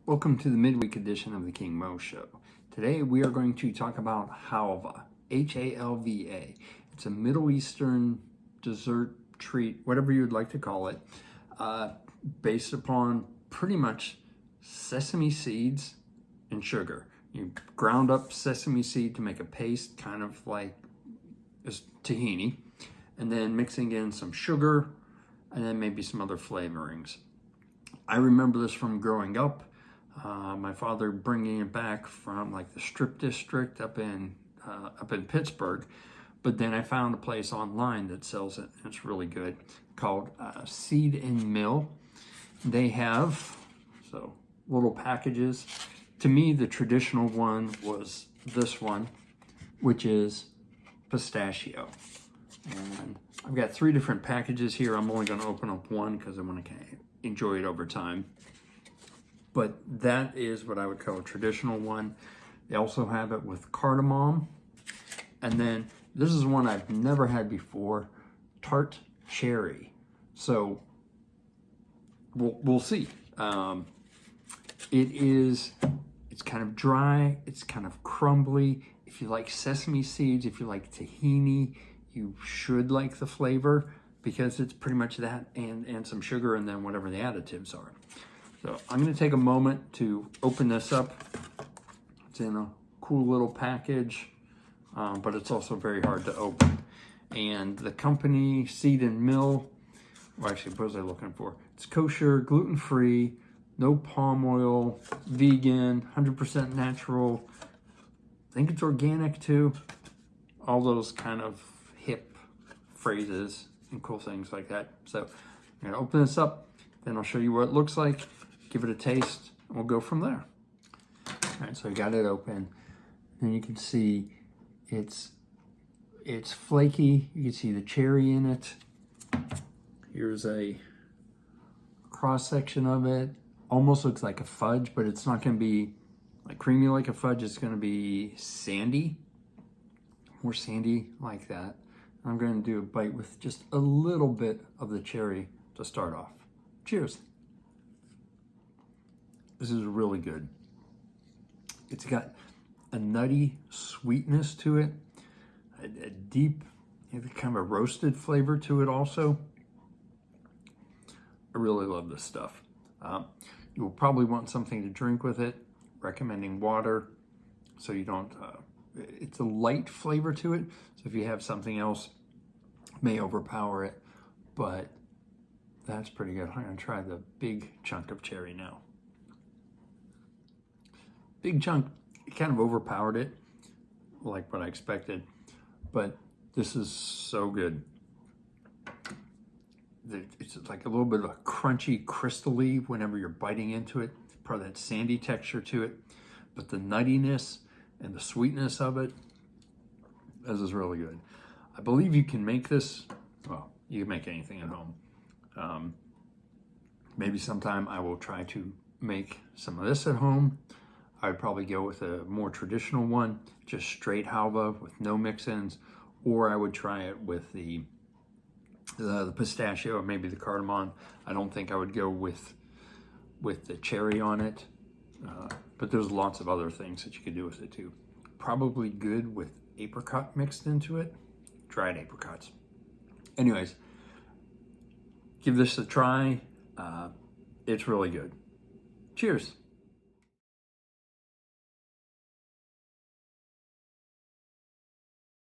Welcome to the midweek edition of the King Mo Show. Today we are going to talk about halva, H-A-L-V-A. It's a Middle Eastern dessert treat, whatever you'd like to call it, based upon pretty much sesame seeds and sugar. You ground up sesame seed to make a paste, kind of like tahini, and then mixing in some sugar and then maybe some other flavorings. I remember this from growing up. My father bringing it back from like the Strip District up in Pittsburgh, but then I found a place online that sells it. And it's really good, called Seed and Mill. They have little packages. To me, the traditional one was this one, which is pistachio. And I've got 3 different packages here. I'm only going to open up one because I want to kind of enjoy it over time. But that is what I would call a traditional one. They also have it with cardamom. And then this is one I've never had before, tart cherry. So we'll see. It's kind of dry, it's kind of crumbly. If you like sesame seeds, if you like tahini, you should like the flavor because it's pretty much that and some sugar and then whatever the additives are. So I'm going to take a moment to open this up. It's in a cool little package, but it's also very hard to open. And the company, Seed and Mill, well, actually, what was I looking for? It's kosher, gluten-free, no palm oil, vegan, 100% natural. I think it's organic too. All those kind of hip phrases and cool things like that. So I'm going to open this up, then I'll show you what it looks like. Give it a taste, and we'll go from there. All right, so I got it open, and you can see it's flaky. You can see the cherry in it. Here's a cross section of it. Almost looks like a fudge, but it's not going to be like creamy like a fudge. It's going to be sandy, more sandy like that. I'm going to do a bite with just a little bit of the cherry to start off. Cheers. This is really good. It's got a nutty sweetness to it, a deep, kind of a roasted flavor to it also. I really love this stuff. You'll probably want something to drink with it, recommending water so you don't, it's a light flavor to it. So if you have something else, it may overpower it, but that's pretty good. I'm gonna try the big chunk of cherry now. Big chunk, it kind of overpowered it, like what I expected, but this is so good. It's like a little bit of a crunchy, crystally whenever you're biting into it, part of that sandy texture to it, but the nuttiness and the sweetness of it, this is really good. I believe you can make this, well, you can make anything at home. Maybe sometime I will try to make some of this at home. I'd probably go with a more traditional one, just straight halva with no mix-ins, or I would try it with the pistachio or maybe the cardamom. I don't think I would go with the cherry on it, but there's lots of other things that you could do with it too. Probably good with apricot mixed into it, dried apricots. Anyways, give this a try. It's really good. Cheers.